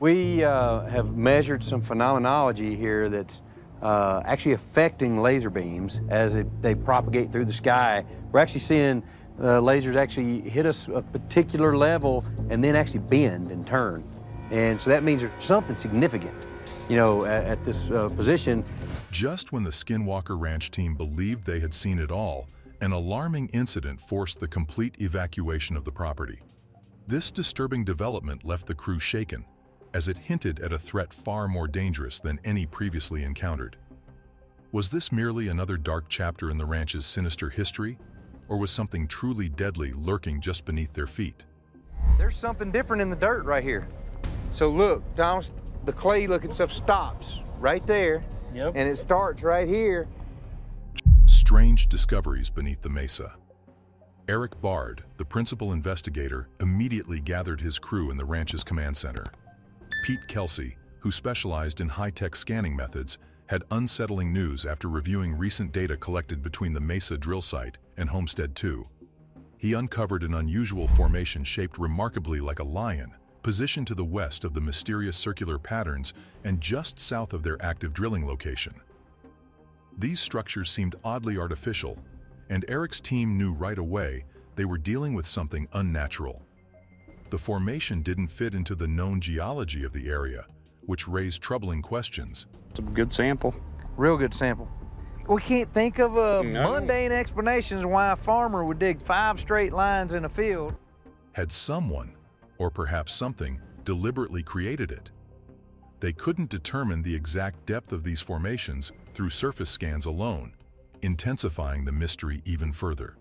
We have measured some phenomenology here that's actually affecting laser beams as they propagate through the sky. We're actually seeing lasers actually hit us a particular level and then actually bend and turn. And so that means there's something significant, you know, at this position. Just when the Skinwalker Ranch team believed they had seen it all, an alarming incident forced the complete evacuation of the property. This disturbing development left the crew shaken, as it hinted at a threat far more dangerous than any previously encountered. Was this merely another dark chapter in the ranch's sinister history, or was something truly deadly lurking just beneath their feet? There's something different in the dirt right here. So look, Thomas, the clay-looking stuff stops right there, and it starts right here. Strange discoveries beneath the mesa. Eric Bard, the principal investigator, immediately gathered his crew in the ranch's command center. Pete Kelsey, who specialized in high-tech scanning methods, had unsettling news after reviewing recent data collected between the Mesa drill site and Homestead 2. He uncovered an unusual formation shaped remarkably like a lion, positioned to the west of the mysterious circular patterns and just south of their active drilling location. These structures seemed oddly artificial, and Eric's team knew right away they were dealing with something unnatural. The formation didn't fit into the known geology of the area, which raised troubling questions. It's a good sample. Real good sample. We can't think of mundane explanations why a farmer would dig 5 straight lines in a field. Had someone, or perhaps something, deliberately created it? They couldn't determine the exact depth of these formations through surface scans alone, intensifying the mystery even further.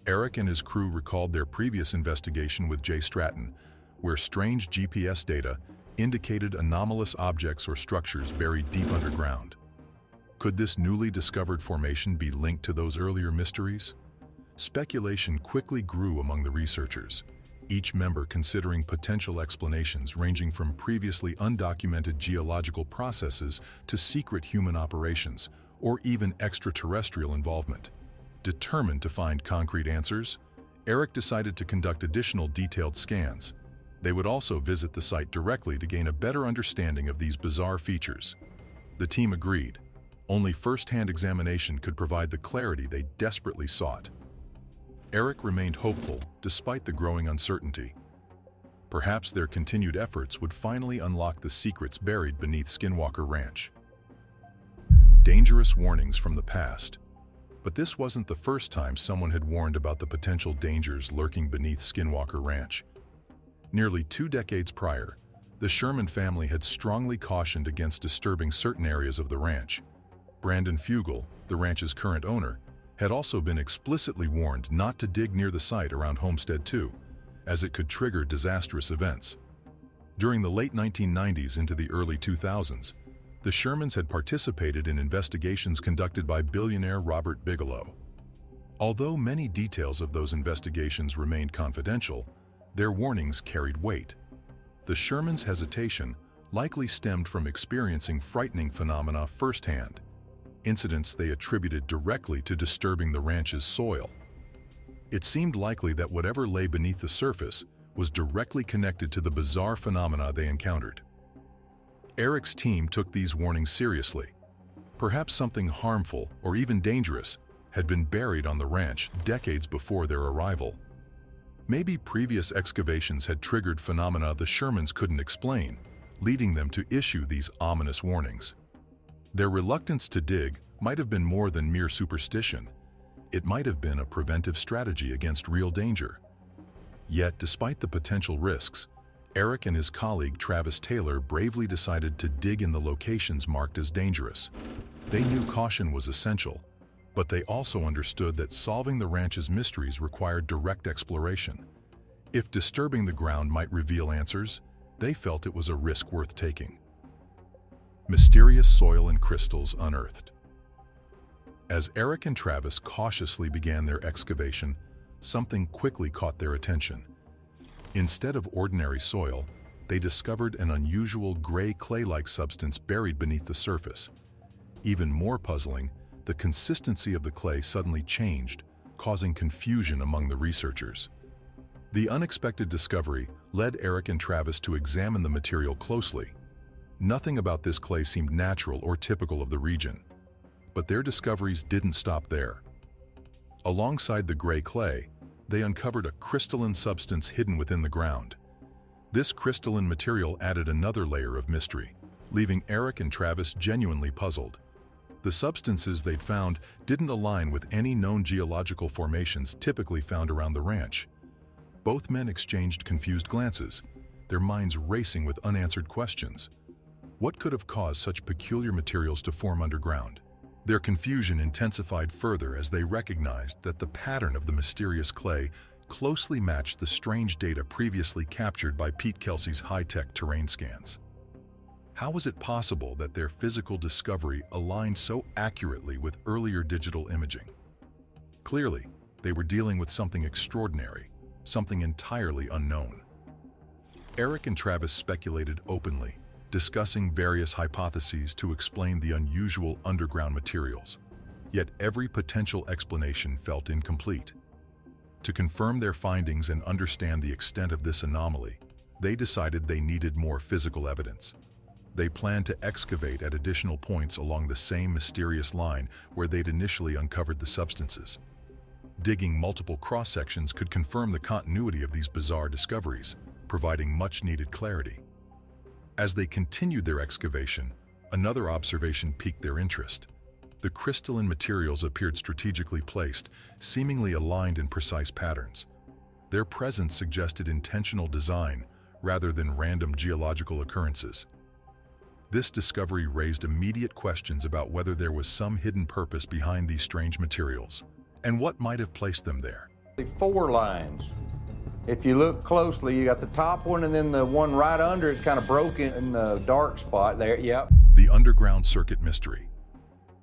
Eric and his crew recalled their previous investigation with Jay Stratton, where strange GPS data indicated anomalous objects or structures buried deep underground. Could this newly discovered formation be linked to those earlier mysteries? Speculation quickly grew among the researchers, each member considering potential explanations ranging from previously undocumented geological processes to secret human operations, or even extraterrestrial involvement. Determined to find concrete answers, Eric decided to conduct additional detailed scans. They would also visit the site directly to gain a better understanding of these bizarre features. The team agreed. Only first-hand examination could provide the clarity they desperately sought. Eric remained hopeful despite the growing uncertainty. Perhaps their continued efforts would finally unlock the secrets buried beneath Skinwalker Ranch. Dangerous warnings from the past. But this wasn't the first time someone had warned about the potential dangers lurking beneath Skinwalker Ranch. Nearly 2 decades prior, the Sherman family had strongly cautioned against disturbing certain areas of the ranch. Brandon Fugel, the ranch's current owner, had also been explicitly warned not to dig near the site around Homestead 2, as it could trigger disastrous events. During the late 1990s into the early 2000s, the Shermans had participated in investigations conducted by billionaire Robert Bigelow. Although many details of those investigations remained confidential, their warnings carried weight. The Shermans' hesitation likely stemmed from experiencing frightening phenomena firsthand, incidents they attributed directly to disturbing the ranch's soil. It seemed likely that whatever lay beneath the surface was directly connected to the bizarre phenomena they encountered. Eric's team took these warnings seriously. Perhaps something harmful or even dangerous had been buried on the ranch decades before their arrival. Maybe previous excavations had triggered phenomena the Shermans couldn't explain, leading them to issue these ominous warnings. Their reluctance to dig might have been more than mere superstition. It might have been a preventive strategy against real danger. Yet, despite the potential risks, Eric and his colleague Travis Taylor bravely decided to dig in the locations marked as dangerous. They knew caution was essential, but they also understood that solving the ranch's mysteries required direct exploration. If disturbing the ground might reveal answers, they felt it was a risk worth taking. Mysterious soil and crystals unearthed. As Eric and Travis cautiously began their excavation, something quickly caught their attention. Instead of ordinary soil, they discovered an unusual gray clay-like substance buried beneath the surface. Even more puzzling, the consistency of the clay suddenly changed, causing confusion among the researchers. The unexpected discovery led Eric and Travis to examine the material closely. Nothing about this clay seemed natural or typical of the region. But their discoveries didn't stop there. Alongside the gray clay, they uncovered a crystalline substance hidden within the ground. This crystalline material added another layer of mystery, leaving Eric and Travis genuinely puzzled. The substances they'd found didn't align with any known geological formations typically found around the ranch. Both men exchanged confused glances, their minds racing with unanswered questions. What could have caused such peculiar materials to form underground? Their confusion intensified further as they recognized that the pattern of the mysterious clay closely matched the strange data previously captured by Pete Kelsey's high-tech terrain scans. How was it possible that their physical discovery aligned so accurately with earlier digital imaging? Clearly, they were dealing with something extraordinary, something entirely unknown. Eric and Travis speculated openly, discussing various hypotheses to explain the unusual underground materials. Yet every potential explanation felt incomplete. To confirm their findings and understand the extent of this anomaly, they decided they needed more physical evidence. They planned to excavate at additional points along the same mysterious line where they'd initially uncovered the substances. Digging multiple cross-sections could confirm the continuity of these bizarre discoveries, providing much-needed clarity. As they continued their excavation, another observation piqued their interest. The crystalline materials appeared strategically placed, seemingly aligned in precise patterns. Their presence suggested intentional design rather than random geological occurrences. This discovery raised immediate questions about whether there was some hidden purpose behind these strange materials, and what might have placed them there. 4 lines. If you look closely, you got the top one, and then the one right under it's kind of broken in the dark spot there. Yep. The underground circuit mystery.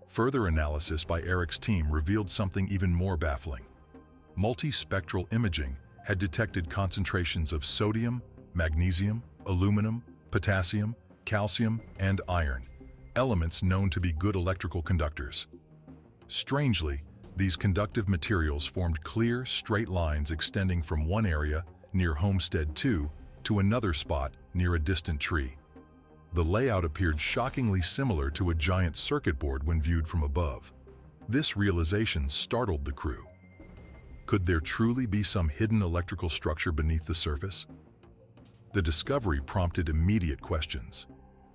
Further analysis by Eric's team revealed something even more baffling. Multispectral imaging had detected concentrations of sodium, magnesium, aluminum, potassium, calcium, and iron, elements known to be good electrical conductors. Strangely, these conductive materials formed clear, straight lines extending from one area, near Homestead 2, to another spot near a distant tree. The layout appeared shockingly similar to a giant circuit board when viewed from above. This realization startled the crew. Could there truly be some hidden electrical structure beneath the surface? The discovery prompted immediate questions.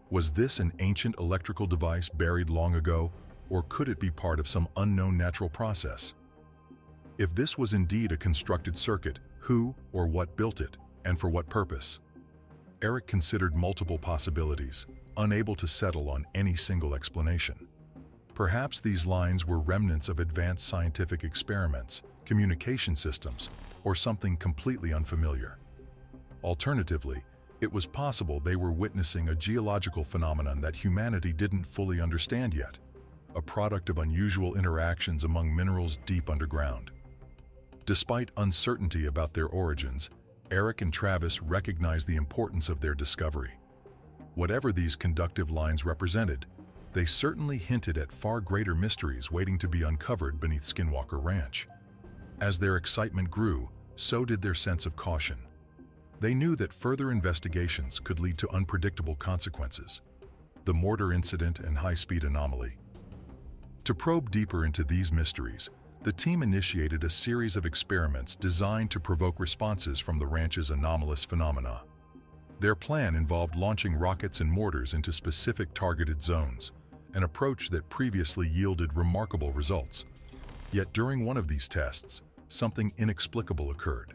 Was this an ancient electrical device buried long ago, or could it be part of some unknown natural process? If this was indeed a constructed circuit, who or what built it, and for what purpose? Eric considered multiple possibilities, unable to settle on any single explanation. Perhaps these lines were remnants of advanced scientific experiments, communication systems, or something completely unfamiliar. Alternatively, it was possible they were witnessing a geological phenomenon that humanity didn't fully understand yet, a product of unusual interactions among minerals deep underground. Despite uncertainty about their origins, Eric and Travis recognized the importance of their discovery. Whatever these conductive lines represented, they certainly hinted at far greater mysteries waiting to be uncovered beneath Skinwalker Ranch. As their excitement grew, so did their sense of caution. They knew that further investigations could lead to unpredictable consequences. The mortar incident and high-speed anomaly. To probe deeper into these mysteries, the team initiated a series of experiments designed to provoke responses from the ranch's anomalous phenomena. Their plan involved launching rockets and mortars into specific targeted zones, an approach that previously yielded remarkable results. Yet during one of these tests, something inexplicable occurred.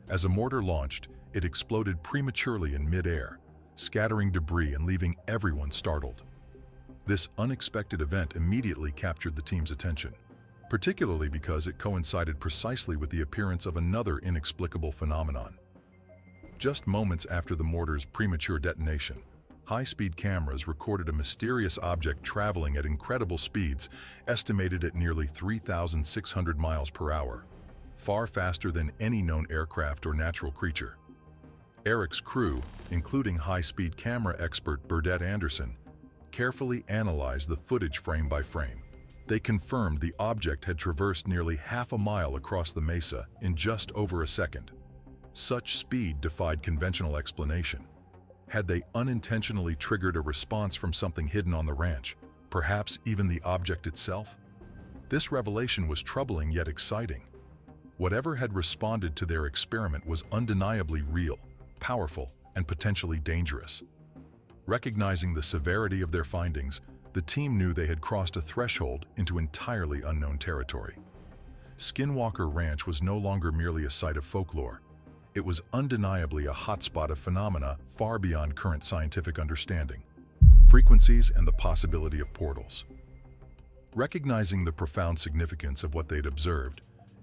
As a mortar launched, it exploded prematurely in mid-air, scattering debris and leaving everyone startled. This unexpected event immediately captured the team's attention, particularly because it coincided precisely with the appearance of another inexplicable phenomenon. Just moments after the mortar's premature detonation, high-speed cameras recorded a mysterious object traveling at incredible speeds, estimated at nearly 3,600 miles per hour, far faster than any known aircraft or natural creature. Eric's crew, including high-speed camera expert Burdett Anderson, carefully analyzed the footage frame by frame. They confirmed the object had traversed nearly half a mile across the mesa in just over a second. Such speed defied conventional explanation. Had they unintentionally triggered a response from something hidden on the ranch, perhaps even the object itself? This revelation was troubling yet exciting. Whatever had responded to their experiment was undeniably real, powerful, and potentially dangerous. Recognizing the severity of their findings, the team knew they had crossed a threshold into entirely unknown territory. Skinwalker Ranch was no longer merely a site of folklore. It was undeniably a hotspot of phenomena far beyond current scientific understanding, frequencies and the possibility of portals. Recognizing the profound significance of what they'd observed,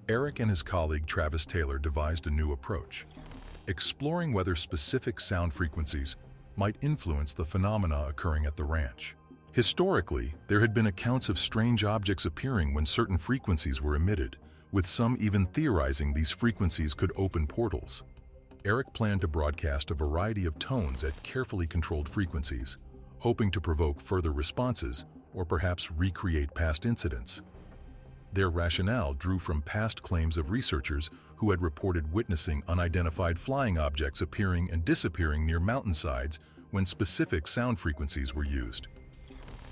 Eric and his colleague Travis Taylor devised a new approach, exploring whether specific sound frequencies might influence the phenomena occurring at the ranch. Historically, there had been accounts of strange objects appearing when certain frequencies were emitted, with some even theorizing these frequencies could open portals. Eric planned to broadcast a variety of tones at carefully controlled frequencies, hoping to provoke further responses or perhaps recreate past incidents. Their rationale drew from past claims of researchers who had reported witnessing unidentified flying objects appearing and disappearing near mountainsides when specific sound frequencies were used.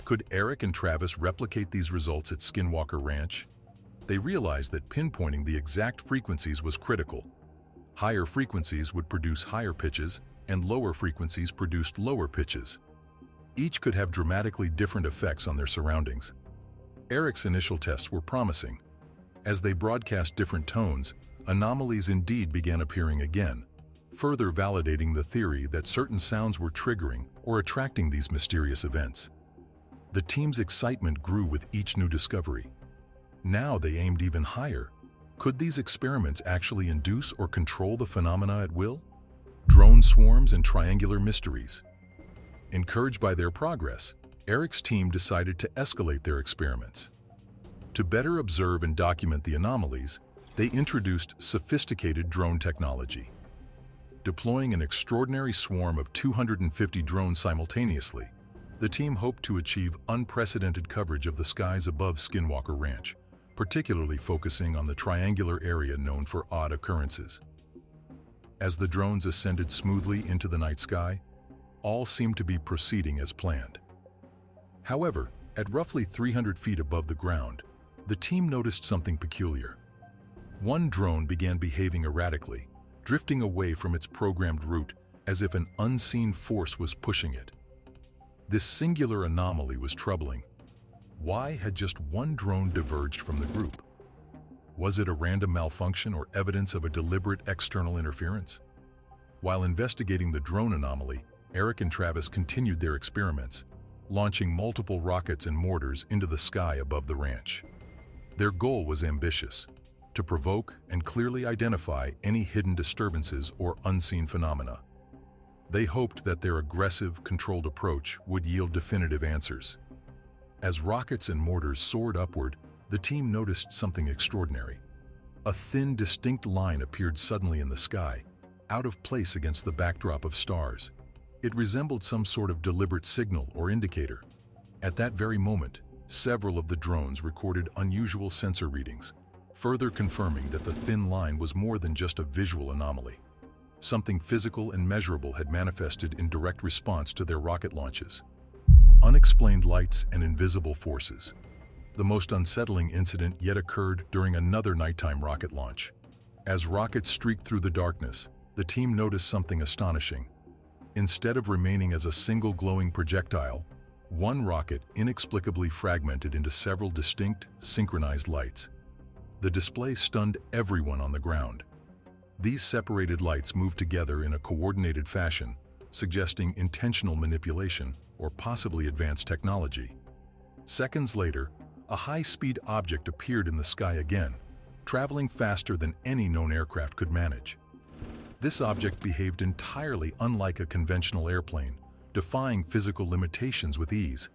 Could Eric and Travis replicate these results at Skinwalker Ranch? They realized that pinpointing the exact frequencies was critical. Higher frequencies would produce higher pitches, and lower frequencies produced lower pitches. Each could have dramatically different effects on their surroundings. Eric's initial tests were promising. As they broadcast different tones, anomalies indeed began appearing again, further validating the theory that certain sounds were triggering or attracting these mysterious events. The team's excitement grew with each new discovery. Now they aimed even higher. Could these experiments actually induce or control the phenomena at will? Drone swarms and triangular mysteries. Encouraged by their progress, Eric's team decided to escalate their experiments. To better observe and document the anomalies, they introduced sophisticated drone technology. Deploying an extraordinary swarm of 250 drones simultaneously, the team hoped to achieve unprecedented coverage of the skies above Skinwalker Ranch, particularly focusing on the triangular area known for odd occurrences. As the drones ascended smoothly into the night sky, all seemed to be proceeding as planned. However, at roughly 300 feet above the ground, the team noticed something peculiar. One drone began behaving erratically, drifting away from its programmed route as if an unseen force was pushing it. This singular anomaly was troubling. Why had just one drone diverged from the group? Was it a random malfunction or evidence of a deliberate external interference? While investigating the drone anomaly, Eric and Travis continued their experiments, launching multiple rockets and mortars into the sky above the ranch. Their goal was ambitious: to provoke and clearly identify any hidden disturbances or unseen phenomena. They hoped that their aggressive, controlled approach would yield definitive answers. As rockets and mortars soared upward, the team noticed something extraordinary. A thin, distinct line appeared suddenly in the sky, out of place against the backdrop of stars. It resembled some sort of deliberate signal or indicator. At that very moment, several of the drones recorded unusual sensor readings, further confirming that the thin line was more than just a visual anomaly. Something physical and measurable had manifested in direct response to their rocket launches. Unexplained lights and invisible forces. The most unsettling incident yet occurred during another nighttime rocket launch. As rockets streaked through the darkness, the team noticed something astonishing. Instead of remaining as a single glowing projectile, one rocket inexplicably fragmented into several distinct, synchronized lights. The display stunned everyone on the ground. These separated lights moved together in a coordinated fashion, suggesting intentional manipulation or possibly advanced technology. Seconds later, a high-speed object appeared in the sky again, traveling faster than any known aircraft could manage. This object behaved entirely unlike a conventional airplane, defying physical limitations with ease.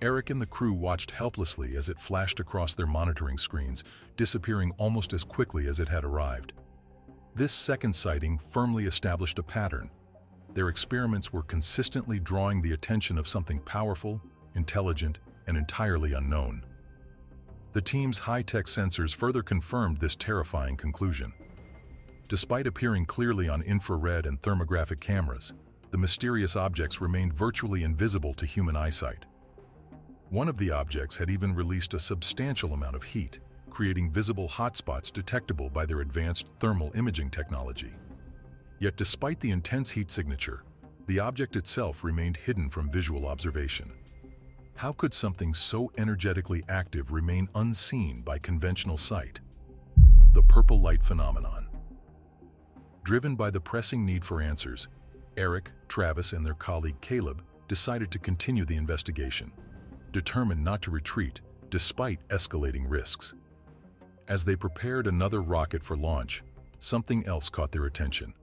Eric and the crew watched helplessly as it flashed across their monitoring screens, disappearing almost as quickly as it had arrived. This second sighting firmly established a pattern. Their experiments were consistently drawing the attention of something powerful, intelligent, and entirely unknown. The team's high-tech sensors further confirmed this terrifying conclusion. Despite appearing clearly on infrared and thermographic cameras, the mysterious objects remained virtually invisible to human eyesight. One of the objects had even released a substantial amount of heat, creating visible hotspots detectable by their advanced thermal imaging technology. Yet despite the intense heat signature, the object itself remained hidden from visual observation. How could something so energetically active remain unseen by conventional sight? The purple light phenomenon. Driven by the pressing need for answers, Eric, Travis, and their colleague Caleb decided to continue the investigation, determined not to retreat despite escalating risks. As they prepared another rocket for launch, something else caught their attention.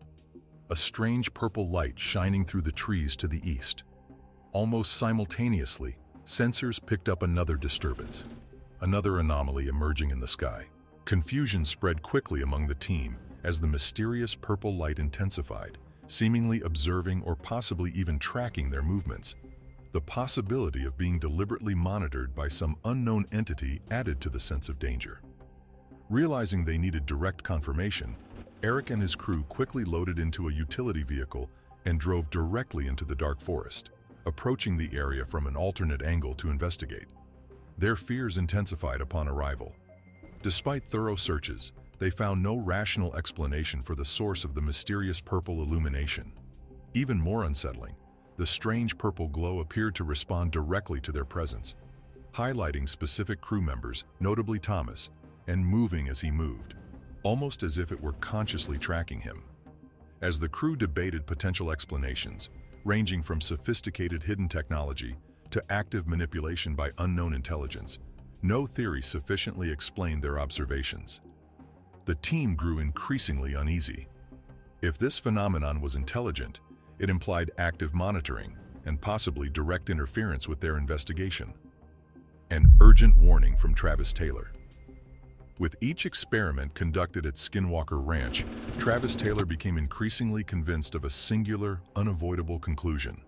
A strange purple light shining through the trees to the east. Almost simultaneously, sensors picked up another disturbance, another anomaly emerging in the sky. Confusion spread quickly among the team as the mysterious purple light intensified, seemingly observing or possibly even tracking their movements. The possibility of being deliberately monitored by some unknown entity added to the sense of danger. Realizing they needed direct confirmation, Eric and his crew quickly loaded into a utility vehicle and drove directly into the dark forest, approaching the area from an alternate angle to investigate. Their fears intensified upon arrival. Despite thorough searches, they found no rational explanation for the source of the mysterious purple illumination. Even more unsettling, the strange purple glow appeared to respond directly to their presence, highlighting specific crew members, notably Thomas, and moving as he moved, almost as if it were consciously tracking him. As the crew debated potential explanations, ranging from sophisticated hidden technology to active manipulation by unknown intelligence, no theory sufficiently explained their observations. The team grew increasingly uneasy. If this phenomenon was intelligent, it implied active monitoring and possibly direct interference with their investigation. An urgent warning from Travis Taylor. With each experiment conducted at Skinwalker Ranch, Travis Taylor became increasingly convinced of a singular, unavoidable conclusion.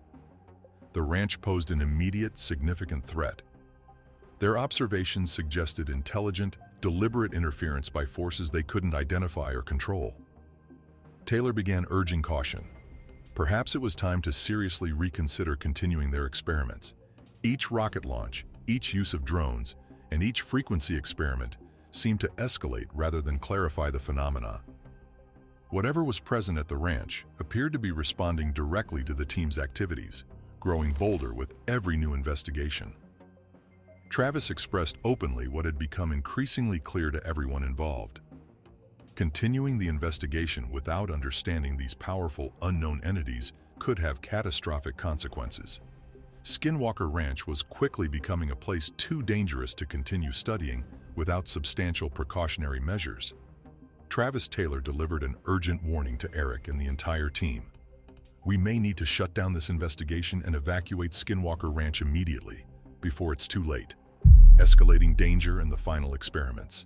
The ranch posed an immediate, significant threat. Their observations suggested intelligent, deliberate interference by forces they couldn't identify or control. Taylor began urging caution. Perhaps it was time to seriously reconsider continuing their experiments. Each rocket launch, each use of drones, and each frequency experiment seemed to escalate rather than clarify the phenomena. Whatever was present at the ranch appeared to be responding directly to the team's activities, growing bolder with every new investigation. Travis expressed openly what had become increasingly clear to everyone involved. Continuing the investigation without understanding these powerful, unknown entities could have catastrophic consequences. Skinwalker Ranch was quickly becoming a place too dangerous to continue studying without substantial precautionary measures. Travis Taylor delivered an urgent warning to Eric and the entire team. "We may need to shut down this investigation and evacuate Skinwalker Ranch immediately, before it's too late." Escalating danger and the final experiments.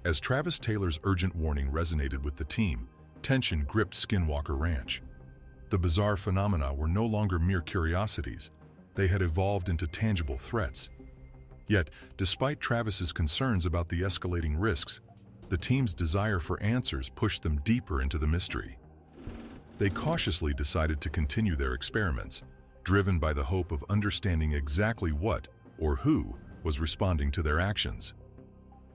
As Travis Taylor's urgent warning resonated with the team, tension gripped Skinwalker Ranch. The bizarre phenomena were no longer mere curiosities. They had evolved into tangible threats. Yet, despite Travis's concerns about the escalating risks, the team's desire for answers pushed them deeper into the mystery. They cautiously decided to continue their experiments, driven by the hope of understanding exactly what or who was responding to their actions.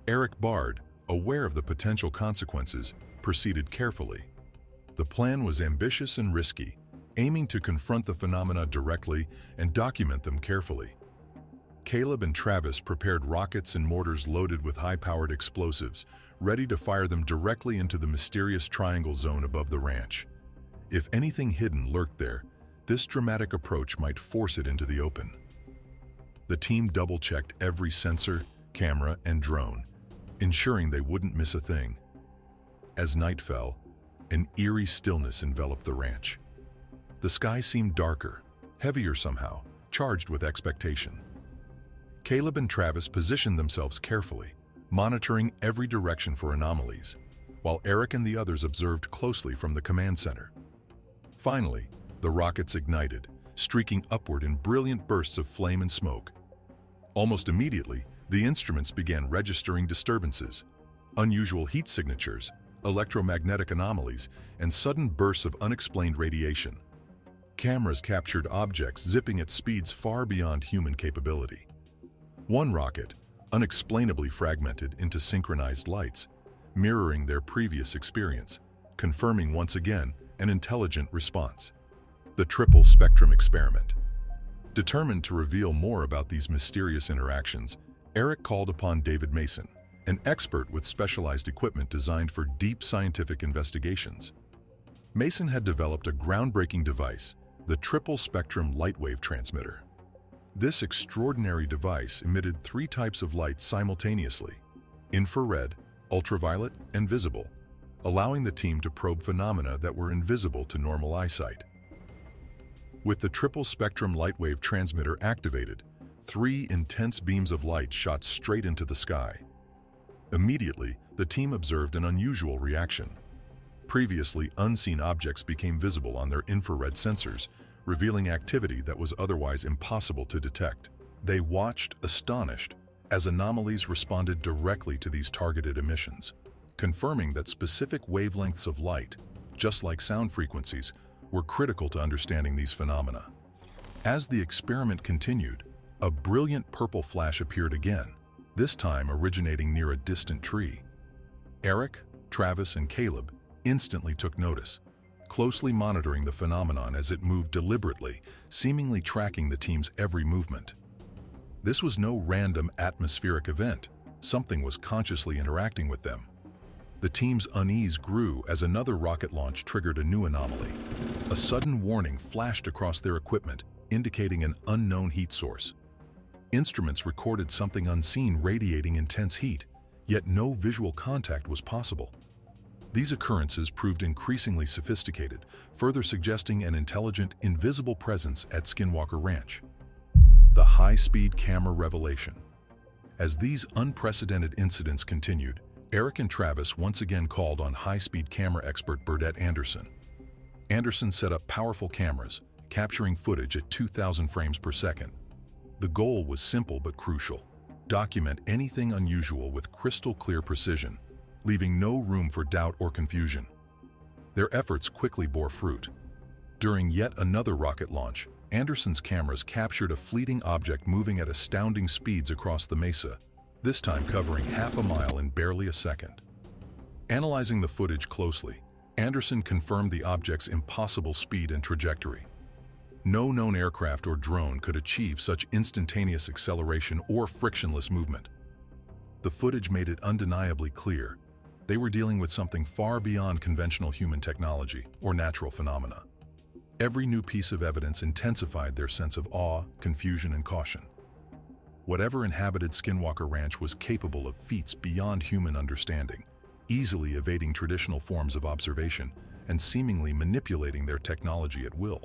Eric Bard, aware of the potential consequences, proceeded carefully. The plan was ambitious and risky, aiming to confront the phenomena directly and document them carefully. Caleb and Travis prepared rockets and mortars loaded with high-powered explosives, ready to fire them directly into the mysterious triangle zone above the ranch. If anything hidden lurked there, this dramatic approach might force it into the open. The team double-checked every sensor, camera, and drone, ensuring they wouldn't miss a thing. As night fell, an eerie stillness enveloped the ranch. The sky seemed darker, heavier somehow, charged with expectation. Caleb and Travis positioned themselves carefully, monitoring every direction for anomalies, while Eric and the others observed closely from the command center. Finally, the rockets ignited, streaking upward in brilliant bursts of flame and smoke. Almost immediately, the instruments began registering disturbances, unusual heat signatures, electromagnetic anomalies, and sudden bursts of unexplained radiation. Cameras captured objects zipping at speeds far beyond human capability. One rocket, unexplainably fragmented into synchronized lights, mirroring their previous experience, confirming once again an intelligent response. The triple spectrum experiment. Determined to reveal more about these mysterious interactions, Eric called upon David Mason, an expert with specialized equipment designed for deep scientific investigations. Mason had developed a groundbreaking device, the triple spectrum light wave transmitter. This extraordinary device emitted 3 types of light simultaneously: infrared, ultraviolet, and visible, allowing the team to probe phenomena that were invisible to normal eyesight. With the triple spectrum light wave transmitter activated, 3 intense beams of light shot straight into the sky. Immediately, the team observed an unusual reaction. Previously unseen objects became visible on their infrared sensors, revealing activity that was otherwise impossible to detect. They watched, astonished, as anomalies responded directly to these targeted emissions, confirming that specific wavelengths of light, just like sound frequencies, were critical to understanding these phenomena. As the experiment continued, a brilliant purple flash appeared again, this time originating near a distant tree. Eric, Travis, and Caleb instantly took notice, closely monitoring the phenomenon as it moved deliberately, seemingly tracking the team's every movement. This was no random atmospheric event. Something was consciously interacting with them. The team's unease grew as another rocket launch triggered a new anomaly. A sudden warning flashed across their equipment, indicating an unknown heat source. Instruments recorded something unseen radiating intense heat, yet no visual contact was possible. These occurrences proved increasingly sophisticated, further suggesting an intelligent, invisible presence at Skinwalker Ranch. The high-speed camera revelation. As these unprecedented incidents continued, Eric and Travis once again called on high-speed camera expert Burdett Anderson. Anderson set up powerful cameras, capturing footage at 2,000 frames per second. The goal was simple but crucial: document anything unusual with crystal-clear precision, leaving no room for doubt or confusion. Their efforts quickly bore fruit. During yet another rocket launch, Anderson's cameras captured a fleeting object moving at astounding speeds across the Mesa, this time covering half a mile in barely a second. Analyzing the footage closely, Anderson confirmed the object's impossible speed and trajectory. No known aircraft or drone could achieve such instantaneous acceleration or frictionless movement. The footage made it undeniably clear they were dealing with something far beyond conventional human technology or natural phenomena. Every new piece of evidence intensified their sense of awe, confusion, and caution. Whatever inhabited Skinwalker Ranch was capable of feats beyond human understanding, easily evading traditional forms of observation and seemingly manipulating their technology at will.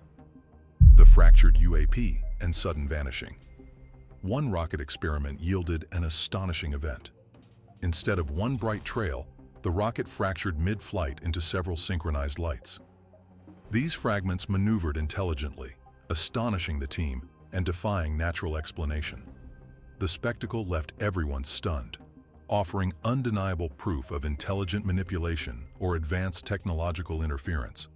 The fractured UAP and sudden vanishing. One rocket experiment yielded an astonishing event. Instead of one bright trail, the rocket fractured mid-flight into several synchronized lights. These fragments maneuvered intelligently, astonishing the team and defying natural explanation. The spectacle left everyone stunned, offering undeniable proof of intelligent manipulation or advanced technological interference.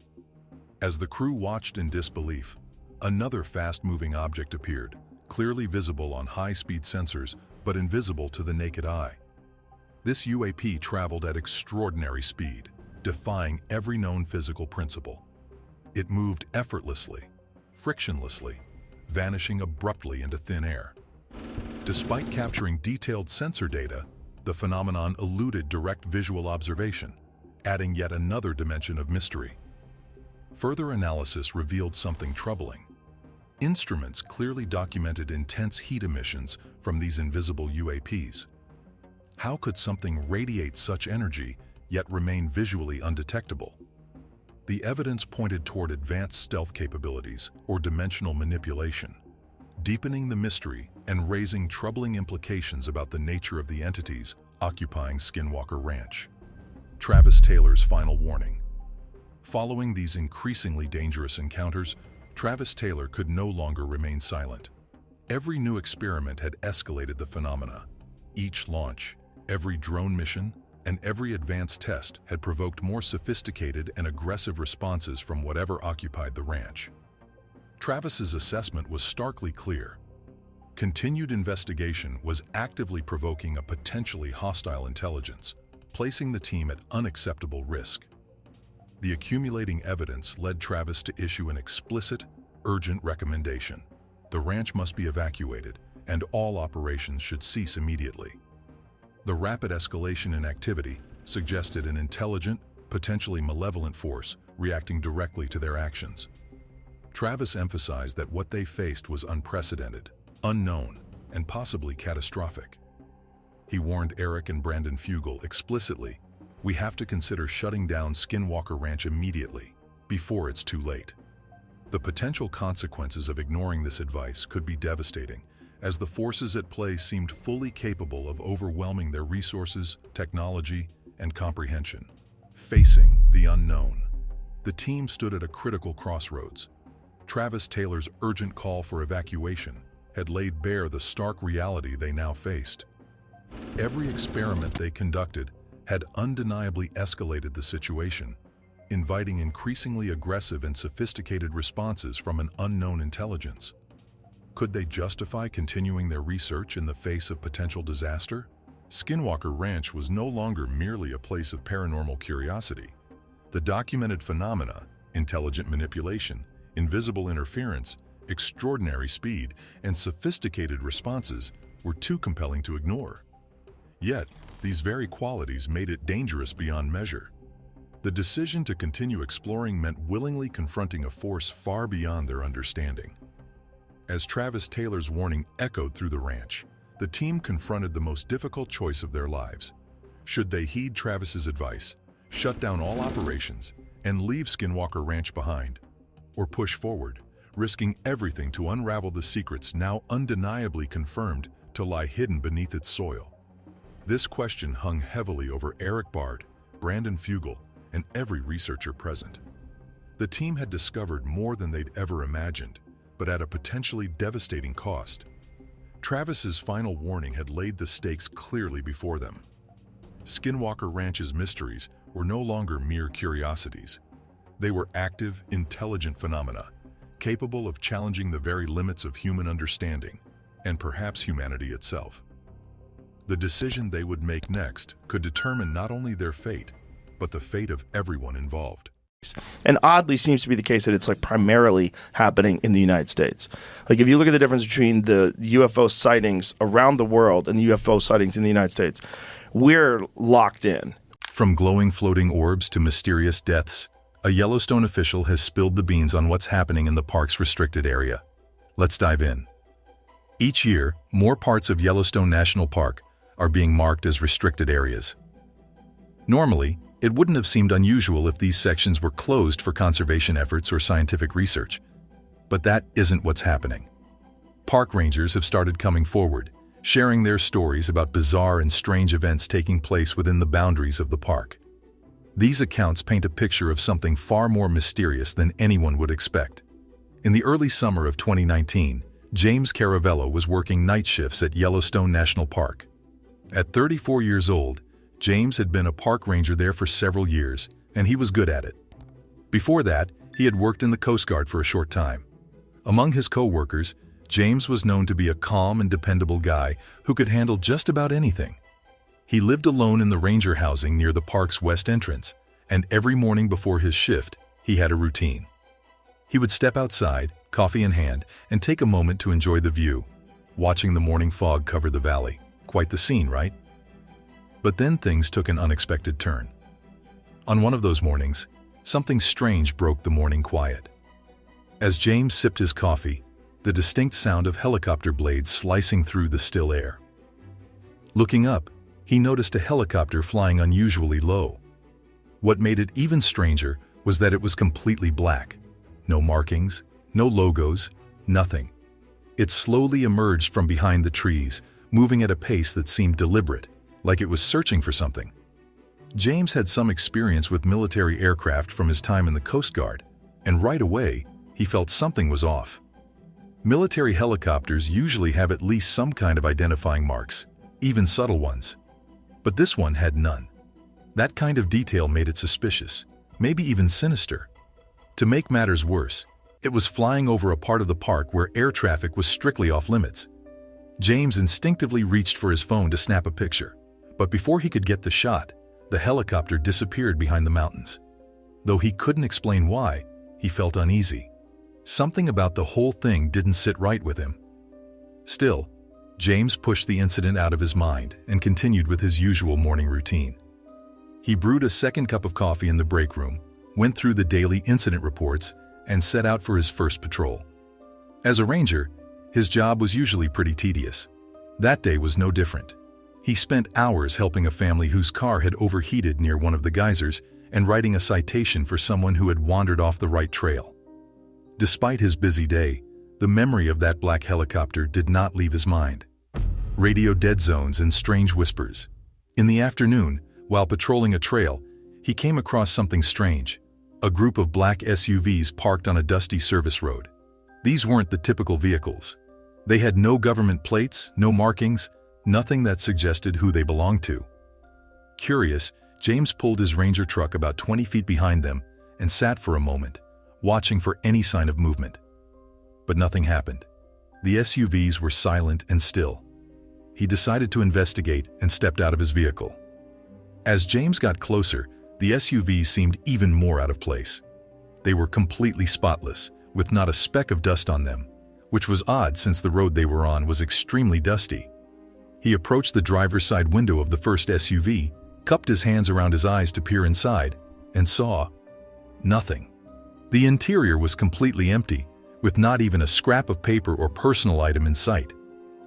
As the crew watched in disbelief, another fast-moving object appeared, clearly visible on high-speed sensors but invisible to the naked eye. This UAP traveled at extraordinary speed, defying every known physical principle. It moved effortlessly, frictionlessly, vanishing abruptly into thin air. Despite capturing detailed sensor data, the phenomenon eluded direct visual observation, adding yet another dimension of mystery. Further analysis revealed something troubling. Instruments clearly documented intense heat emissions from these invisible UAPs. How could something radiate such energy yet remain visually undetectable? The evidence pointed toward advanced stealth capabilities or dimensional manipulation, deepening the mystery and raising troubling implications about the nature of the entities occupying Skinwalker Ranch. Travis Taylor's final warning. Following these increasingly dangerous encounters, Travis Taylor could no longer remain silent. Every new experiment had escalated the phenomena. Each launch, every drone mission, and every advanced test had provoked more sophisticated and aggressive responses from whatever occupied the ranch. Travis's assessment was starkly clear. Continued investigation was actively provoking a potentially hostile intelligence, placing the team at unacceptable risk. The accumulating evidence led Travis to issue an explicit, urgent recommendation. The ranch must be evacuated, and all operations should cease immediately. The rapid escalation in activity suggested an intelligent, potentially malevolent force reacting directly to their actions. Travis emphasized that what they faced was unprecedented, unknown, and possibly catastrophic. He warned Eric and Brandon Fugel explicitly, "We have to consider shutting down Skinwalker Ranch immediately, before it's too late." The potential consequences of ignoring this advice could be devastating, as the forces at play seemed fully capable of overwhelming their resources, technology, and comprehension. Facing the unknown, the team stood at a critical crossroads. Travis Taylor's urgent call for evacuation had laid bare the stark reality they now faced. Every experiment they conducted had undeniably escalated the situation, inviting increasingly aggressive and sophisticated responses from an unknown intelligence. Could they justify continuing their research in the face of potential disaster? Skinwalker Ranch was no longer merely a place of paranormal curiosity. The documented phenomena, intelligent manipulation, invisible interference, extraordinary speed, and sophisticated responses were too compelling to ignore. Yet, these very qualities made it dangerous beyond measure. The decision to continue exploring meant willingly confronting a force far beyond their understanding. As Travis Taylor's warning echoed through the ranch, the team confronted the most difficult choice of their lives. Should they heed Travis's advice, shut down all operations, and leave Skinwalker Ranch behind? Or push forward, risking everything to unravel the secrets now undeniably confirmed to lie hidden beneath its soil? This question hung heavily over Eric Bard, Brandon Fugel, and every researcher present. The team had discovered more than they'd ever imagined, but at a potentially devastating cost. Travis's final warning had laid the stakes clearly before them. Skinwalker Ranch's mysteries were no longer mere curiosities. They were active, intelligent phenomena, capable of challenging the very limits of human understanding, and perhaps humanity itself. The decision they would make next could determine not only their fate, but the fate of everyone involved. And oddly seems to be the case that it's like primarily happening in the United States. Like if you look at the difference between the UFO sightings around the world and the UFO sightings in the United States, we're locked in. From glowing floating orbs to mysterious deaths, a Yellowstone official has spilled the beans on what's happening in the park's restricted area. Let's dive in. Each year, more parts of Yellowstone National Park are being marked as restricted areas. Normally, it wouldn't have seemed unusual if these sections were closed for conservation efforts or scientific research. But that isn't what's happening. Park rangers have started coming forward, sharing their stories about bizarre and strange events taking place within the boundaries of the park. These accounts paint a picture of something far more mysterious than anyone would expect. In the early summer of 2019, James Caravello was working night shifts at Yellowstone National Park. At 34 years old, James had been a park ranger there for several years, and he was good at it. Before that, he had worked in the Coast Guard for a short time. Among his co-workers, James was known to be a calm and dependable guy who could handle just about anything. He lived alone in the ranger housing near the park's west entrance, and every morning before his shift, he had a routine. He would step outside, coffee in hand, and take a moment to enjoy the view, watching the morning fog cover the valley. Quite the scene, right? But then things took an unexpected turn. On one of those mornings, something strange broke the morning quiet. As James sipped his coffee, the distinct sound of helicopter blades slicing through the still air. Looking up, he noticed a helicopter flying unusually low. What made it even stranger was that it was completely black. No markings, no logos, nothing. It slowly emerged from behind the trees, moving at a pace that seemed deliberate, like it was searching for something. James had some experience with military aircraft from his time in the Coast Guard, and right away, he felt something was off. Military helicopters usually have at least some kind of identifying marks, even subtle ones. But this one had none. That kind of detail made it suspicious, maybe even sinister. To make matters worse, it was flying over a part of the park where air traffic was strictly off limits. James instinctively reached for his phone to snap a picture, but before he could get the shot, the helicopter disappeared behind the mountains. Though he couldn't explain why, he felt uneasy. Something about the whole thing didn't sit right with him. Still, James pushed the incident out of his mind and continued with his usual morning routine. He brewed a second cup of coffee in the break room, went through the daily incident reports, and set out for his first patrol. As a ranger, his job was usually pretty tedious. That day was no different. He spent hours helping a family whose car had overheated near one of the geysers and writing a citation for someone who had wandered off the right trail. Despite his busy day, the memory of that black helicopter did not leave his mind. Radio dead zones and strange whispers. In the afternoon, while patrolling a trail, he came across something strange. A group of black SUVs parked on a dusty service road. These weren't the typical vehicles. They had no government plates, no markings, nothing that suggested who they belonged to. Curious, James pulled his Ranger truck about 20 feet behind them and sat for a moment, watching for any sign of movement. But nothing happened. The SUVs were silent and still. He decided to investigate and stepped out of his vehicle. As James got closer, the SUVs seemed even more out of place. They were completely spotless, with not a speck of dust on them, which was odd since the road they were on was extremely dusty. He approached the driver's side window of the first SUV, cupped his hands around his eyes to peer inside, and saw nothing. The interior was completely empty, with not even a scrap of paper or personal item in sight.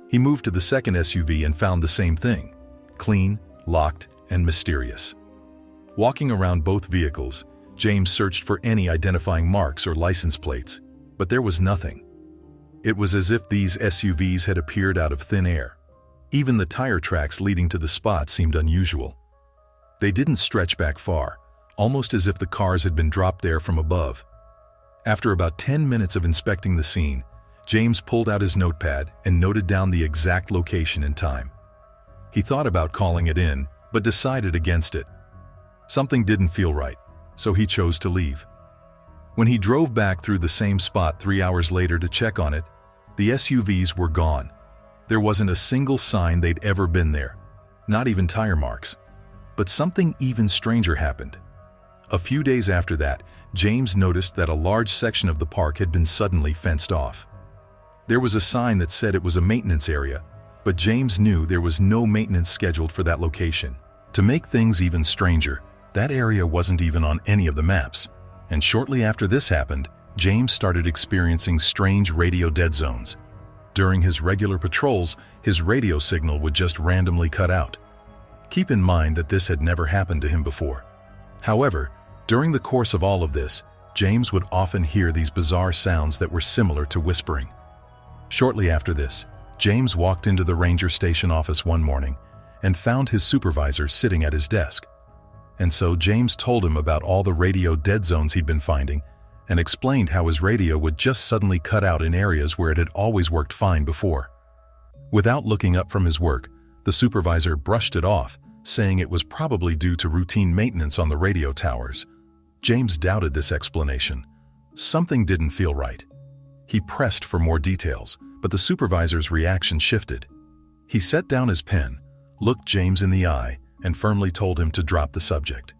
He moved to the second SUV and found the same thing: clean, locked, and mysterious. Walking around both vehicles, James searched for any identifying marks or license plates, but there was nothing. It was as if these SUVs had appeared out of thin air. Even the tire tracks leading to the spot seemed unusual. They didn't stretch back far, almost as if the cars had been dropped there from above. After about 10 minutes of inspecting the scene, James pulled out his notepad and noted down the exact location and time. He thought about calling it in, but decided against it. Something didn't feel right, so he chose to leave. When he drove back through the same spot 3 hours later to check on it, the SUVs were gone. There wasn't a single sign they'd ever been there, not even tire marks. But something even stranger happened. A few days after that, James noticed that a large section of the park had been suddenly fenced off. There was a sign that said it was a maintenance area, but James knew there was no maintenance scheduled for that location. To make things even stranger, that area wasn't even on any of the maps. And shortly after this happened, James started experiencing strange radio dead zones. During his regular patrols, his radio signal would just randomly cut out. Keep in mind that this had never happened to him before. However, during the course of all of this, James would often hear these bizarre sounds that were similar to whispering. Shortly after this, James walked into the ranger station office one morning and found his supervisor sitting at his desk. And so James told him about all the radio dead zones he'd been finding and explained how his radio would just suddenly cut out in areas where it had always worked fine before. Without looking up from his work, the supervisor brushed it off, saying it was probably due to routine maintenance on the radio towers. James doubted this explanation. Something didn't feel right. He pressed for more details, but the supervisor's reaction shifted. He set down his pen, looked James in the eye, and firmly told him to drop the subject.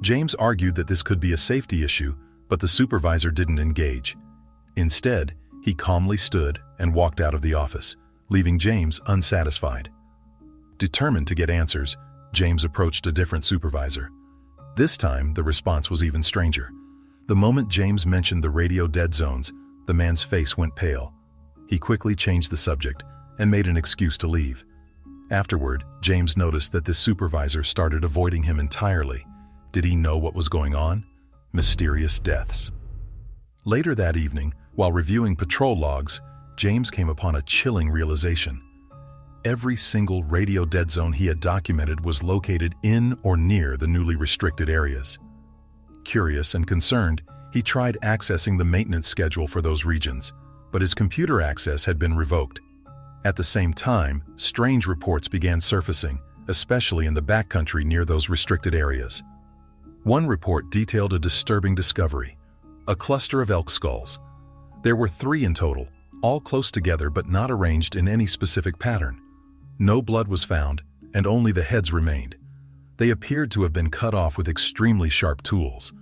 James argued that this could be a safety issue, but the supervisor didn't engage. Instead, he calmly stood and walked out of the office, leaving James unsatisfied. Determined to get answers, James approached a different supervisor. This time, the response was even stranger. The moment James mentioned the radio dead zones, the man's face went pale. He quickly changed the subject and made an excuse to leave. Afterward, James noticed that this supervisor started avoiding him entirely. Did he know what was going on? Mysterious deaths. Later that evening, while reviewing patrol logs, James came upon a chilling realization. Every single radio dead zone he had documented was located in or near the newly restricted areas. Curious and concerned, he tried accessing the maintenance schedule for those regions, but his computer access had been revoked. At the same time, strange reports began surfacing, especially in the backcountry near those restricted areas. One report detailed a disturbing discovery: a cluster of elk skulls. There were 3 in total, all close together but not arranged in any specific pattern. No blood was found, and only the heads remained. They appeared to have been cut off with extremely sharp tools.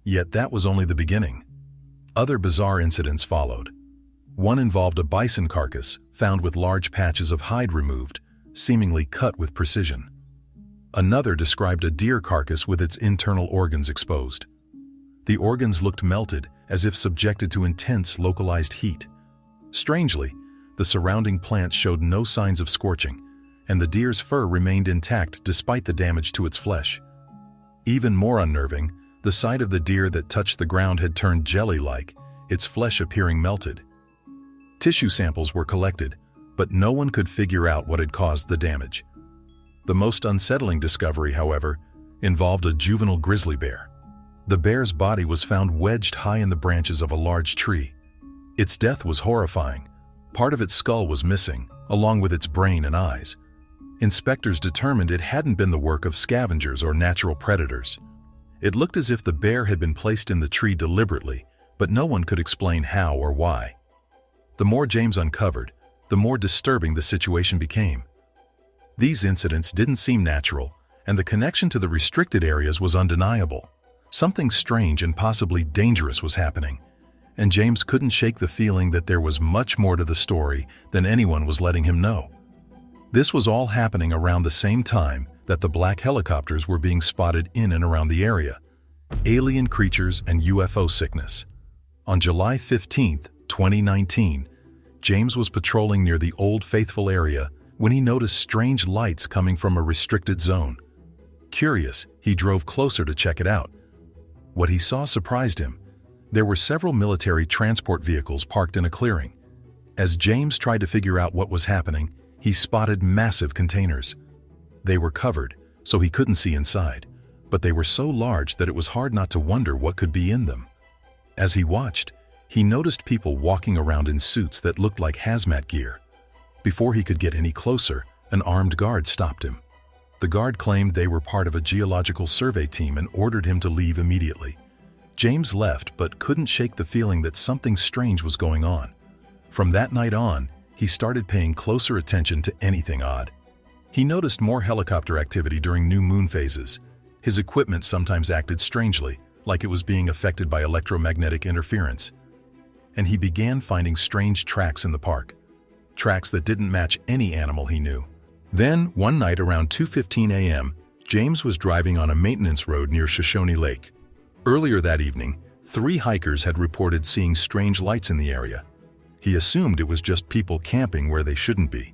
Yet that was only the beginning. Other bizarre incidents followed. One involved a bison carcass found with large patches of hide removed, seemingly cut with precision. Another described a deer carcass with its internal organs exposed. The organs looked melted, as if subjected to intense localized heat. Strangely, the surrounding plants showed no signs of scorching, and the deer's fur remained intact despite the damage to its flesh. Even more unnerving, the side of the deer that touched the ground had turned jelly-like, its flesh appearing melted. Tissue samples were collected, but no one could figure out what had caused the damage. The most unsettling discovery, however, involved a juvenile grizzly bear. The bear's body was found wedged high in the branches of a large tree. Its death was horrifying. Part of its skull was missing, along with its brain and eyes. Inspectors determined it hadn't been the work of scavengers or natural predators. It looked as if the bear had been placed in the tree deliberately, but no one could explain how or why. The more James uncovered, the more disturbing the situation became. These incidents didn't seem natural, and the connection to the restricted areas was undeniable. Something strange and possibly dangerous was happening, and James couldn't shake the feeling that there was much more to the story than anyone was letting him know. This was all happening around the same time that the black helicopters were being spotted in and around the area. Alien creatures and UFO sickness. On July 15, 2019, James was patrolling near the Old Faithful area when he noticed strange lights coming from a restricted zone. Curious, he drove closer to check it out. What he saw surprised him. There were several military transport vehicles parked in a clearing. As James tried to figure out what was happening, he spotted massive containers. They were covered, so he couldn't see inside, but they were so large that it was hard not to wonder what could be in them. As he watched, he noticed people walking around in suits that looked like hazmat gear. Before he could get any closer, an armed guard stopped him. The guard claimed they were part of a geological survey team and ordered him to leave immediately. James left but couldn't shake the feeling that something strange was going on. From that night on, he started paying closer attention to anything odd. He noticed more helicopter activity during new moon phases. His equipment sometimes acted strangely, like it was being affected by electromagnetic interference. And he began finding strange tracks in the park. Tracks that didn't match any animal he knew. Then, one night around 2:15 a.m., James was driving on a maintenance road near Shoshone Lake. Earlier that evening, 3 hikers had reported seeing strange lights in the area. He assumed it was just people camping where they shouldn't be.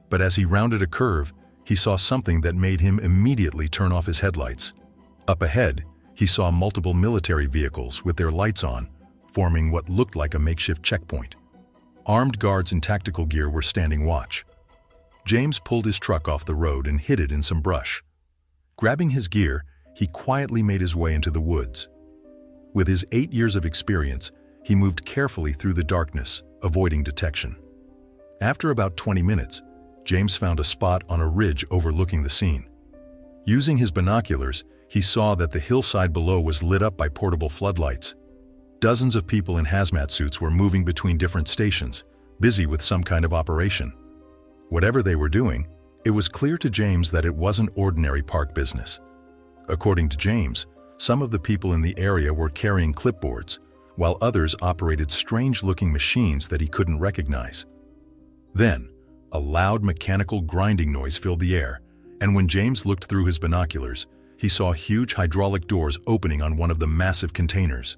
But as he rounded a curve, he saw something that made him immediately turn off his headlights. Up ahead, he saw multiple military vehicles with their lights on, forming what looked like a makeshift checkpoint. Armed guards in tactical gear were standing watch. James pulled his truck off the road and hid it in some brush. Grabbing his gear, he quietly made his way into the woods. With his 8 years of experience, he moved carefully through the darkness, avoiding detection. After about 20 minutes, James found a spot on a ridge overlooking the scene. Using his binoculars, he saw that the hillside below was lit up by portable floodlights. Dozens of people in hazmat suits were moving between different stations, busy with some kind of operation. Whatever they were doing, it was clear to James that it wasn't ordinary park business. According to James, some of the people in the area were carrying clipboards, while others operated strange-looking machines that he couldn't recognize. Then, a loud mechanical grinding noise filled the air, and when James looked through his binoculars, he saw huge hydraulic doors opening on one of the massive containers.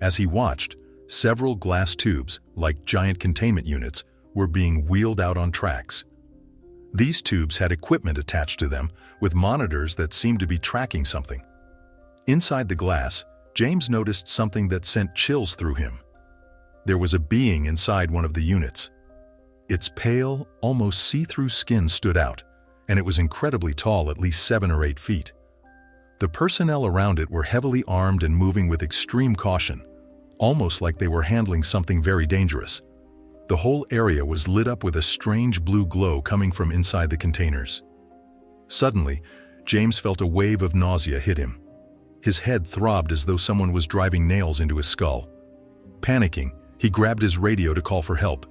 As he watched, several glass tubes, like giant containment units, were being wheeled out on tracks. These tubes had equipment attached to them with monitors that seemed to be tracking something. Inside the glass, James noticed something that sent chills through him. There was a being inside one of the units. Its pale, almost see-through skin stood out, and it was incredibly tall, at least 7 or 8 feet. The personnel around it were heavily armed and moving with extreme caution, almost like they were handling something very dangerous. The whole area was lit up with a strange blue glow coming from inside the containers. Suddenly, James felt a wave of nausea hit him. His head throbbed as though someone was driving nails into his skull. Panicking, he grabbed his radio to call for help,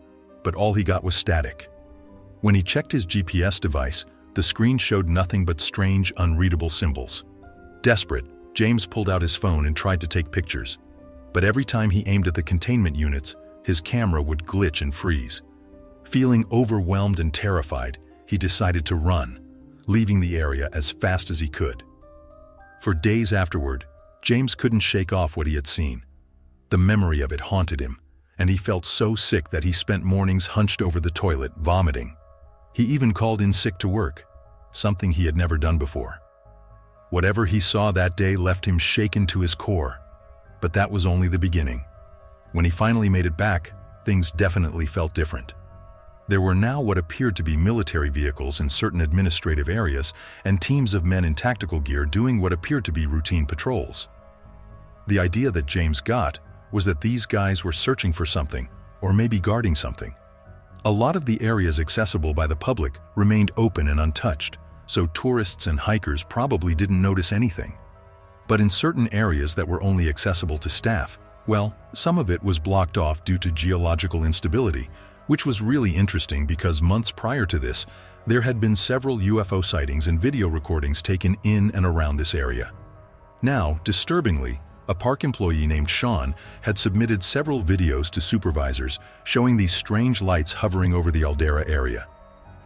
but all he got was static. When he checked his GPS device, the screen showed nothing but strange, unreadable symbols. Desperate, James pulled out his phone and tried to take pictures. But every time he aimed at the containment units, his camera would glitch and freeze. Feeling overwhelmed and terrified, he decided to run, leaving the area as fast as he could. For days afterward, James couldn't shake off what he had seen. The memory of it haunted him, and he felt so sick that he spent mornings hunched over the toilet, vomiting. He even called in sick to work, something he had never done before. Whatever he saw that day left him shaken to his core. But that was only the beginning. When he finally made it back, things definitely felt different. There were now what appeared to be military vehicles in certain administrative areas and teams of men in tactical gear doing what appeared to be routine patrols. The idea that James got was that these guys were searching for something, or maybe guarding something. A lot of the areas accessible by the public remained open and untouched, so tourists and hikers probably didn't notice anything. But in certain areas that were only accessible to staff, well, some of it was blocked off due to geological instability, which was really interesting because months prior to this, there had been several UFO sightings and video recordings taken in and around this area. Now, disturbingly, a park employee named Sean had submitted several videos to supervisors showing these strange lights hovering over the Aldera area.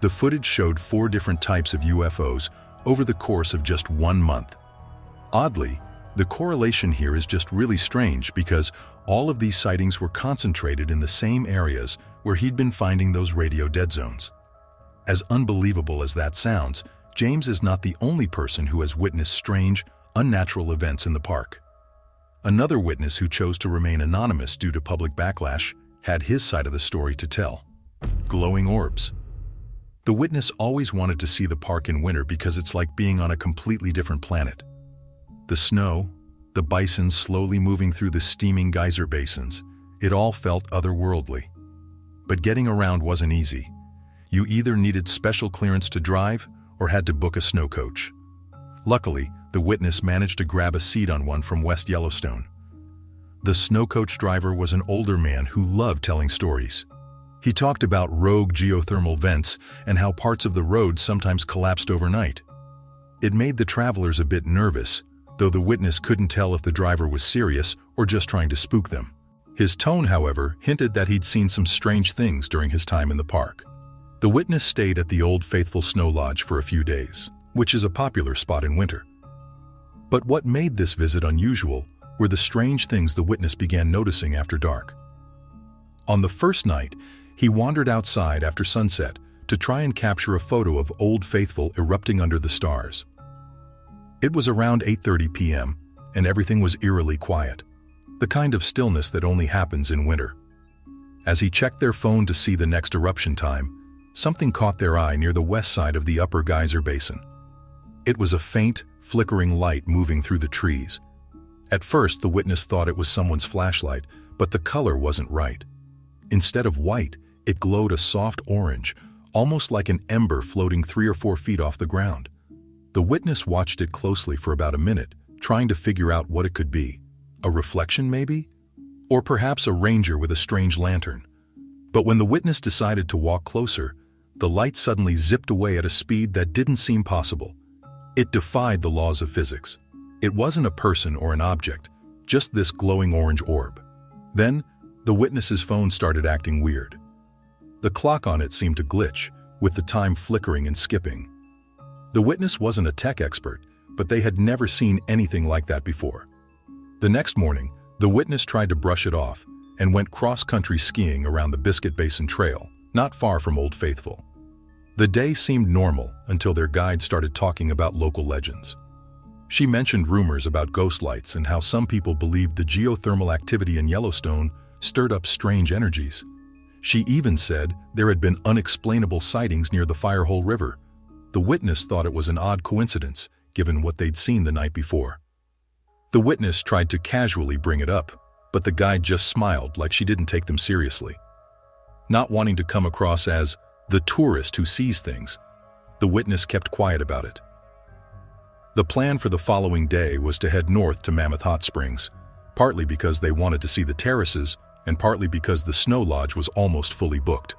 The footage showed 4 different types of UFOs over the course of just 1 month. Oddly, the correlation here is just really strange because all of these sightings were concentrated in the same areas where he'd been finding those radio dead zones. As unbelievable as that sounds, James is not the only person who has witnessed strange, unnatural events in the park. Another witness who chose to remain anonymous due to public backlash had his side of the story to tell. Glowing orbs. The witness always wanted to see the park in winter because it's like being on a completely different planet. The snow, the bison slowly moving through the steaming geyser basins, it all felt otherworldly. But getting around wasn't easy. You either needed special clearance to drive or had to book a snow coach. Luckily, the witness managed to grab a seat on one from West Yellowstone. The snow coach driver was an older man who loved telling stories. He talked about rogue geothermal vents and how parts of the road sometimes collapsed overnight. It made the travelers a bit nervous, though the witness couldn't tell if the driver was serious or just trying to spook them. His tone, however, hinted that he'd seen some strange things during his time in the park. The witness stayed at the Old Faithful Snow Lodge for a few days, which is a popular spot in winter. But what made this visit unusual were the strange things the witness began noticing after dark. On the first night, he wandered outside after sunset to try and capture a photo of Old Faithful erupting under the stars. It was around 8:30 p.m., and everything was eerily quiet, the kind of stillness that only happens in winter. As he checked their phone to see the next eruption time, something caught their eye near the west side of the upper geyser basin. It was a faint, flickering light moving through the trees. At first, the witness thought it was someone's flashlight, but the color wasn't right. Instead of white, it glowed a soft orange, almost like an ember floating 3 or 4 feet off the ground. The witness watched it closely for about a minute, trying to figure out what it could be. A reflection, maybe? Or perhaps a ranger with a strange lantern. But when the witness decided to walk closer, the light suddenly zipped away at a speed that didn't seem possible. It defied the laws of physics. It wasn't a person or an object, just this glowing orange orb. Then, the witness's phone started acting weird. The clock on it seemed to glitch, with the time flickering and skipping. The witness wasn't a tech expert, but they had never seen anything like that before. The next morning, the witness tried to brush it off and went cross-country skiing around the Biscuit Basin Trail, not far from Old Faithful. The day seemed normal until their guide started talking about local legends. She mentioned rumors about ghost lights and how some people believed the geothermal activity in Yellowstone stirred up strange energies. She even said there had been unexplainable sightings near the Firehole River. The witness thought it was an odd coincidence, given what they'd seen the night before. The witness tried to casually bring it up, but the guide just smiled like she didn't take them seriously. Not wanting to come across as the tourist who sees things, the witness kept quiet about it. The plan for the following day was to head north to Mammoth Hot Springs, partly because they wanted to see the terraces and partly because the snow lodge was almost fully booked.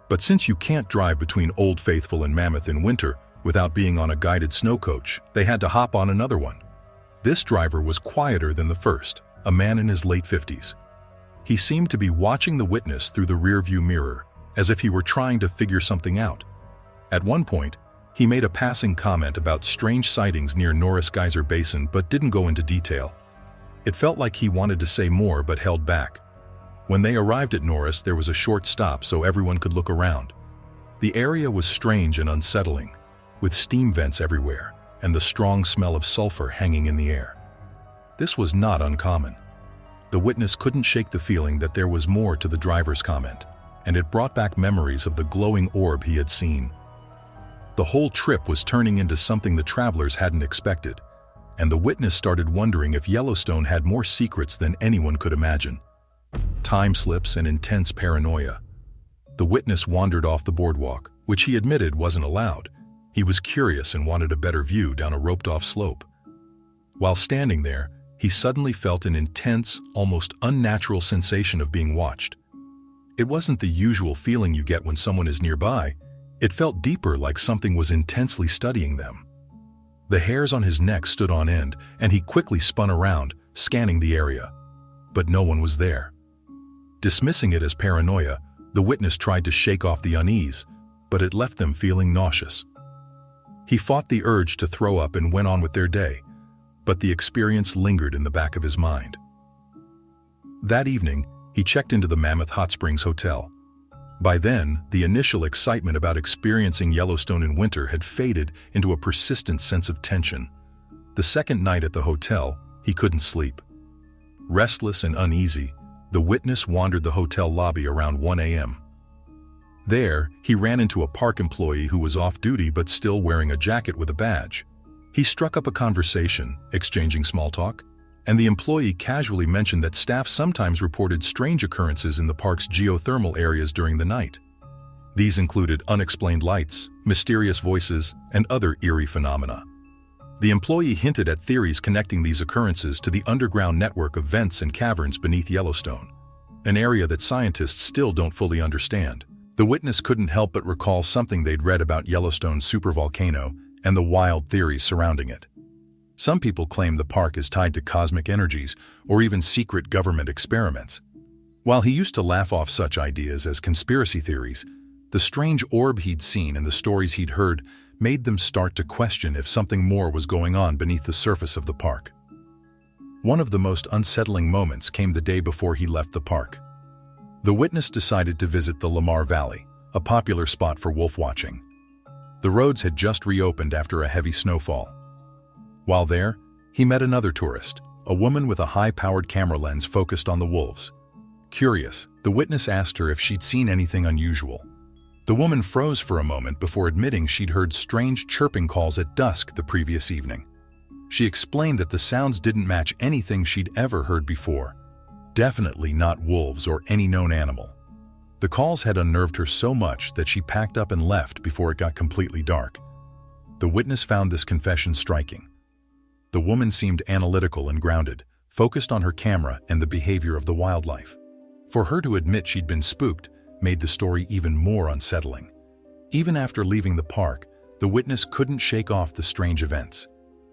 But since you can't drive between Old Faithful and Mammoth in winter without being on a guided snow coach, they had to hop on another one. This driver was quieter than the first, a man in his late 50s. He seemed to be watching the witness through the rearview mirror, as if he were trying to figure something out. At one point, he made a passing comment about strange sightings near Norris Geyser Basin but didn't go into detail. It felt like he wanted to say more but held back. When they arrived at Norris, there was a short stop so everyone could look around. The area was strange and unsettling, with steam vents everywhere and the strong smell of sulfur hanging in the air. This was not uncommon. The witness couldn't shake the feeling that there was more to the driver's comment, and it brought back memories of the glowing orb he had seen. The whole trip was turning into something the travelers hadn't expected, and the witness started wondering if Yellowstone had more secrets than anyone could imagine. Time slips and intense paranoia. The witness wandered off the boardwalk, which he admitted wasn't allowed. He was curious and wanted a better view down a roped-off slope. While standing there, he suddenly felt an intense, almost unnatural sensation of being watched. It wasn't the usual feeling you get when someone is nearby. It felt deeper, like something was intensely studying them. The hairs on his neck stood on end, and he quickly spun around, scanning the area. But no one was there. Dismissing it as paranoia, the witness tried to shake off the unease, but it left them feeling nauseous. He fought the urge to throw up and went on with their day, but the experience lingered in the back of his mind. That evening, he checked into the Mammoth Hot Springs Hotel. By then, the initial excitement about experiencing Yellowstone in winter had faded into a persistent sense of tension. The second night at the hotel, he couldn't sleep. Restless and uneasy, the witness wandered the hotel lobby around 1 a.m. There, he ran into a park employee who was off duty but still wearing a jacket with a badge. He struck up a conversation, exchanging small talk, and the employee casually mentioned that staff sometimes reported strange occurrences in the park's geothermal areas during the night. These included unexplained lights, mysterious voices, and other eerie phenomena. The employee hinted at theories connecting these occurrences to the underground network of vents and caverns beneath Yellowstone, an area that scientists still don't fully understand. The witness couldn't help but recall something they'd read about Yellowstone's supervolcano and the wild theories surrounding it. Some people claim the park is tied to cosmic energies or even secret government experiments. While he used to laugh off such ideas as conspiracy theories, the strange orb he'd seen and the stories he'd heard made them start to question if something more was going on beneath the surface of the park. One of the most unsettling moments came the day before he left the park. The witness decided to visit the Lamar Valley, a popular spot for wolf watching. The roads had just reopened after a heavy snowfall. While there, he met another tourist, a woman with a high-powered camera lens focused on the wolves. Curious, the witness asked her if she'd seen anything unusual. The woman froze for a moment before admitting she'd heard strange chirping calls at dusk the previous evening. She explained that the sounds didn't match anything she'd ever heard before. Definitely not wolves or any known animal. The calls had unnerved her so much that she packed up and left before it got completely dark. The witness found this confession striking. The woman seemed analytical and grounded, focused on her camera and the behavior of the wildlife. For her to admit she'd been spooked made the story even more unsettling. Even after leaving the park, the witness couldn't shake off the strange events.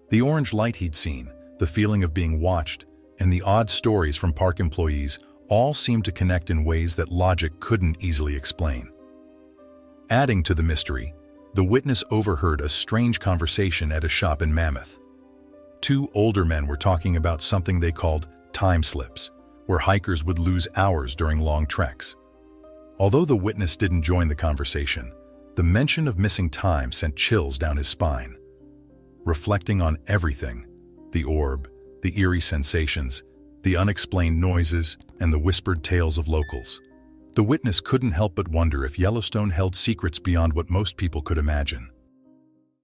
The orange light he'd seen, the feeling of being watched, and the odd stories from park employees all seemed to connect in ways that logic couldn't easily explain. Adding to the mystery, the witness overheard a strange conversation at a shop in Mammoth. Two older men were talking about something they called time slips, where hikers would lose hours during long treks. Although the witness didn't join the conversation, the mention of missing time sent chills down his spine. Reflecting on everything, the orb, the eerie sensations, the unexplained noises, and the whispered tales of locals, the witness couldn't help but wonder if Yellowstone held secrets beyond what most people could imagine.